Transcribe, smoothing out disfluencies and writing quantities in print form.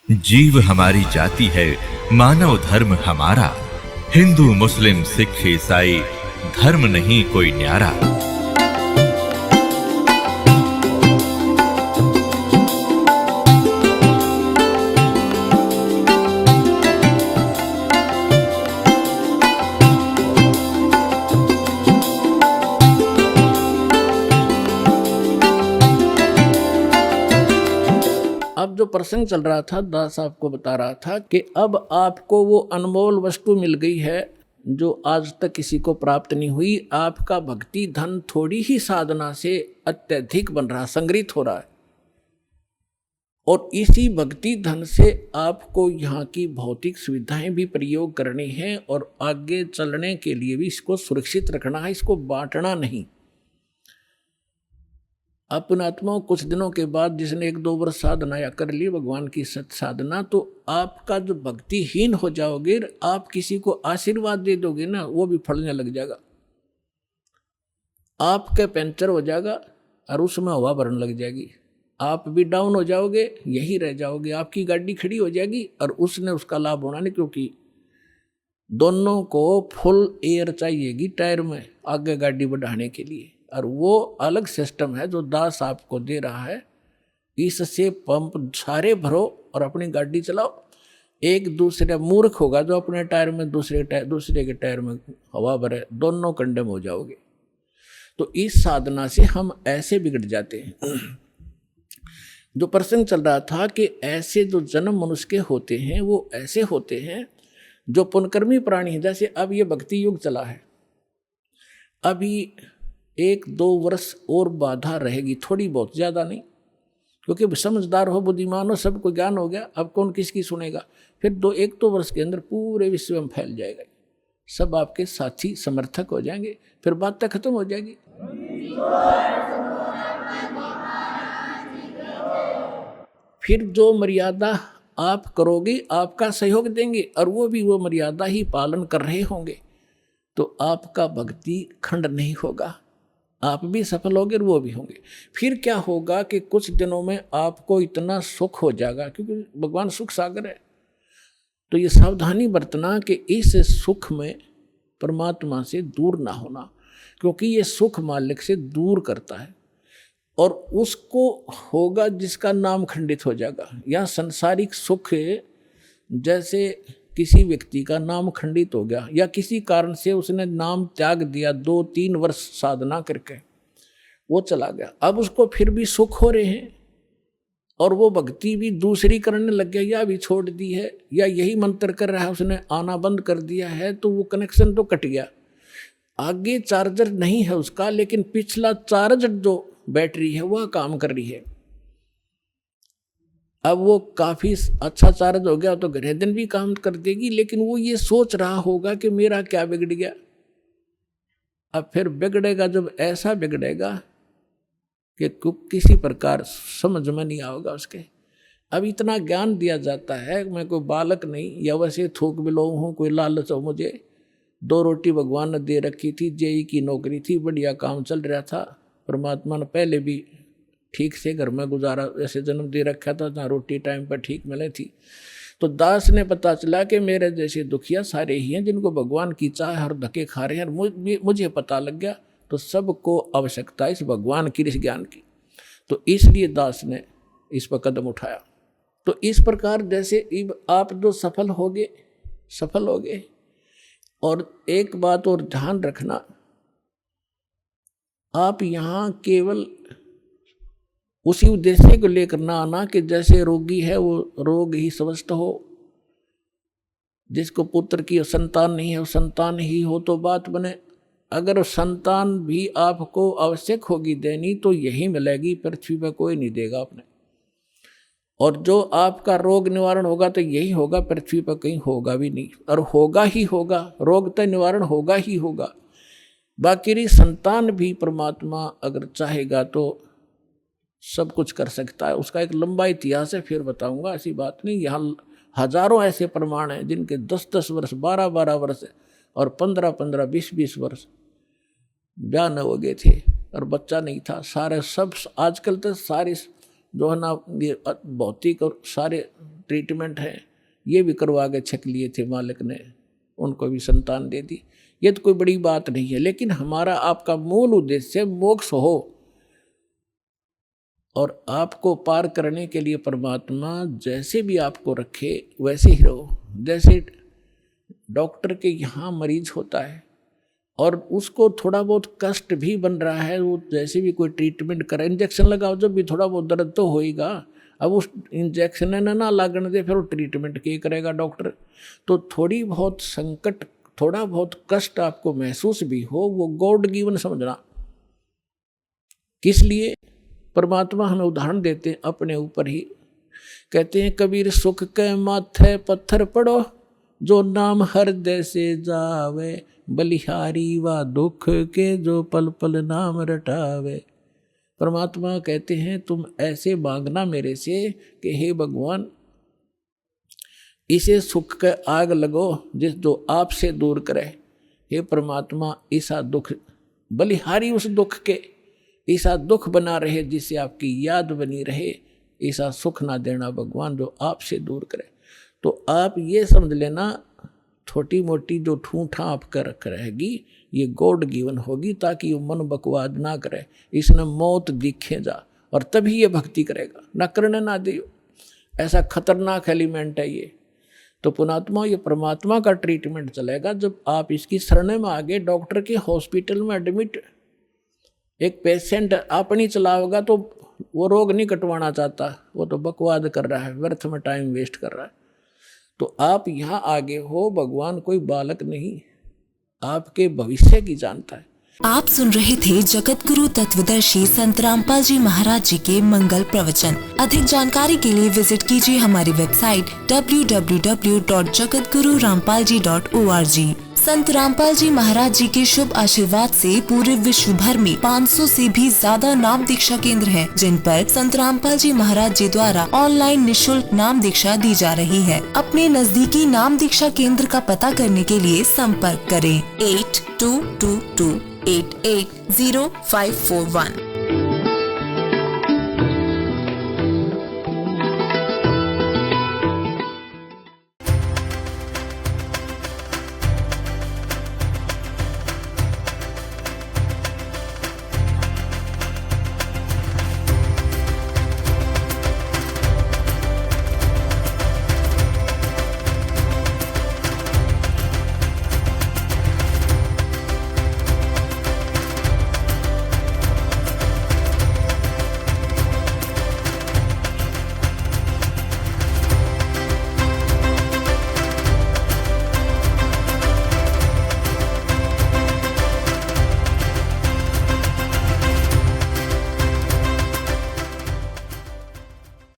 जीव हमारी जाति है, मानव धर्म हमारा। हिंदू मुस्लिम सिख ईसाई धर्म नहीं कोई न्यारा। अब जो प्रसंग चल रहा था, दास आपको बता रहा था कि अब आपको वो अनमोल वस्तु मिल गई है जो आज तक किसी को प्राप्त नहीं हुई। आपका भक्ति धन थोड़ी ही साधना से अत्यधिक बन रहा, संग्रहित हो रहा है, और इसी भक्ति धन से आपको यहाँ की भौतिक सुविधाएं भी प्रयोग करनी है और आगे चलने के लिए भी इसको सुरक्षित रखना है, इसको बांटना नहीं। अपने आत्मा कुछ दिनों के बाद जिसने 1-2 वर्ष साधना या कर ली भगवान की सत साधना, तो आपका जो भक्तिहीन हो जाओगे, आप किसी को आशीर्वाद दे दोगे ना, वो भी फलने लग जाएगा। आपका पंचर हो जाएगा और उसमें हवा भरने लग जाएगी। आप भी डाउन हो जाओगे, यही रह जाओगे। आपकी गाड़ी खड़ी हो जाएगी और उसने उसका लाभ होना नहीं, क्योंकि दोनों को फुल एयर चाहिएगी टायर में आगे गाड़ी बढ़ाने के लिए, और वो अलग सिस्टम है जो दास आपको दे रहा है। इससे पंप सारे भरो और अपनी गाड़ी चलाओ। एक दूसरे मूर्ख होगा जो अपने टायर में दूसरे के टायर में हवा भरे, दोनों कंडम हो जाओगे। तो इस साधना से हम ऐसे बिगड़ जाते हैं। जो प्रसंग चल रहा था कि ऐसे जो जन्म मनुष्य के होते हैं वो ऐसे होते हैं जो पुनकर्मी प्राणी हैं। जैसे अब ये भक्ति युग चला है, अभी 1-2 वर्ष और बाधा रहेगी, थोड़ी बहुत, ज़्यादा नहीं, क्योंकि समझदार हो, बुद्धिमान हो, सबको ज्ञान हो गया। अब कौन किसकी सुनेगा? फिर 1-2 वर्ष के अंदर पूरे विश्व में फैल जाएगा, सब आपके साथी समर्थक हो जाएंगे, फिर बात तक खत्म हो जाएगी। फिर जो मर्यादा आप करोगे आपका सहयोग देंगे और वो भी वो मर्यादा ही पालन कर रहे होंगे, तो आपका भक्ति खंड नहीं होगा, आप भी सफल होंगे और वो भी होंगे। फिर क्या होगा कि कुछ दिनों में आपको इतना सुख हो जाएगा, क्योंकि भगवान सुख सागर है। तो ये सावधानी बरतना कि इस सुख में परमात्मा से दूर ना होना, क्योंकि ये सुख मालिक से दूर करता है, और उसको होगा जिसका नाम खंडित हो जाएगा। या सांसारिक सुख, जैसे किसी व्यक्ति का नाम खंडित हो गया या किसी कारण से उसने नाम त्याग दिया, 2-3 वर्ष साधना करके वो चला गया, अब उसको फिर भी सुख हो रहे हैं और वो भक्ति भी दूसरी करने लग गया, या भी छोड़ दी है, या यही मंत्र कर रहा है, उसने आना बंद कर दिया है, तो वो कनेक्शन तो कट गया। आगे चार्जर नहीं है उसका, लेकिन पिछला चार्ज जो बैटरी है वह काम कर रही है। अब वो काफी अच्छा चार्ज हो गया तो घरे दिन भी काम कर देगी, लेकिन वो ये सोच रहा होगा कि मेरा क्या बिगड़ गया। अब फिर बिगड़ेगा, जब ऐसा बिगड़ेगा कि किसी प्रकार समझ में नहीं आएगा उसके। अब इतना ज्ञान दिया जाता है, मैं कोई बालक नहीं या वैसे थूक बिलो हूँ, कोई लालच हो मुझे। 2 रोटी भगवान ने दे रखी थी, जेई की नौकरी थी, बढ़िया काम चल रहा था, परमात्मा ने पहले भी ठीक से घर में गुजारा ऐसे जन्म दे रखा था जहाँ रोटी टाइम पर ठीक मिले थी। तो दास ने पता चला कि मेरे जैसे दुखिया सारे ही हैं जिनको भगवान की चाह हर धक्के खा रहे हैं। मुझे पता लग गया, तो सबको आवश्यकता इस भगवान की, इस ज्ञान की। तो इसलिए दास ने इस पर कदम उठाया। तो इस प्रकार जैसे आप जो सफल होगे। और एक बात और ध्यान रखना, आप यहाँ केवल उसी उद्देश्य को लेकर ना आना कि जैसे रोगी है वो रोग ही स्वस्थ हो, जिसको पुत्र की संतान नहीं है वो संतान ही हो तो बात बने। अगर संतान भी आपको आवश्यक होगी देनी तो यही मिलेगी, पृथ्वी पर कोई नहीं देगा आपने। और जो आपका रोग निवारण होगा तो यही होगा, पृथ्वी पर कहीं होगा भी नहीं, और होगा ही होगा, रोग तो निवारण होगा ही होगा। बाकी संतान भी परमात्मा अगर चाहेगा तो सब कुछ कर सकता है। उसका एक लंबा इतिहास है, फिर बताऊंगा, ऐसी बात नहीं। यहाँ हजारों ऐसे प्रमाण हैं जिनके 10-10 वर्ष, 12-12 वर्ष और 15-15, 20-20 वर्ष ब्याह न हो गए थे और बच्चा नहीं था। सारे सब आजकल तो सारे जो है ना ये भौतिक और सारे ट्रीटमेंट है, ये भी करवा के छक लिए थे मालिक ने, उनको भी संतान दे दी। ये तो कोई बड़ी बात नहीं है, लेकिन हमारा आपका मूल उद्देश्य मोक्ष हो और आपको पार करने के लिए परमात्मा जैसे भी आपको रखे वैसे ही रहो। जैसे डॉक्टर के यहाँ मरीज होता है और उसको थोड़ा बहुत कष्ट भी बन रहा है, वो जैसे भी कोई ट्रीटमेंट करे, इंजेक्शन लगाओ जब भी थोड़ा बहुत दर्द तो होएगा। अब उस इंजेक्शन ना लागने दे, फिर वो ट्रीटमेंट क्या करेगा डॉक्टर। तो थोड़ी बहुत संकट, थोड़ा बहुत कष्ट आपको महसूस भी हो, वो गॉड गिवन समझना। किस लिए? परमात्मा हमें उदाहरण देते हैं अपने ऊपर ही। कहते हैं कबीर सुख के माथे पत्थर पड़ो, जो नाम हृदय से जावे, बलिहारी व दुख के जो पल पल नाम रटावे। परमात्मा कहते हैं तुम ऐसे मांगना मेरे से कि हे भगवान, इसे सुख के आग लगो जिस जो आपसे दूर करे। हे परमात्मा, ऐसा दुख, बलिहारी उस दुख के, ऐसा दुख बना रहे जिससे आपकी याद बनी रहे, ऐसा सुख ना देना भगवान जो आपसे दूर करे। तो आप ये समझ लेना, छोटी मोटी जो ठूठा आपका रख रहेगी ये गॉड गिवन होगी, ताकि वो मन बकवाद ना करे, इसने मौत दिखे जा, और तभी ये भक्ति करेगा, ना करने ना दियो। ऐसा खतरनाक एलिमेंट है ये। तो पुणात्मा, ये परमात्मा का ट्रीटमेंट चलेगा जब आप इसकी शरण में आगे। डॉक्टर के हॉस्पिटल में एडमिट एक पेशेंट अपनी चलाओगा तो वो रोग नहीं कटवाना चाहता, वो तो बकवाद कर रहा है, व्यर्थ में टाइम वेस्ट कर रहा है। तो आप यहाँ आगे हो, भगवान कोई बालक नहीं, आपके भविष्य की जानता है। आप सुन रहे थे जगत गुरु तत्वदर्शी संत रामपाल जी महाराज जी के मंगल प्रवचन। अधिक जानकारी के लिए विजिट कीजिए हमारी वेबसाइट www.jagatgururampalji.org। संत रामपाल जी महाराज जी के शुभ आशीर्वाद से पूरे विश्व भर में 500 से भी ज्यादा नाम दीक्षा केंद्र हैं, जिन पर संत रामपाल जी महाराज जी द्वारा ऑनलाइन निशुल्क नाम दीक्षा दी जा रही है। अपने नजदीकी नाम दीक्षा केंद्र का पता करने के लिए संपर्क करें 8222880541।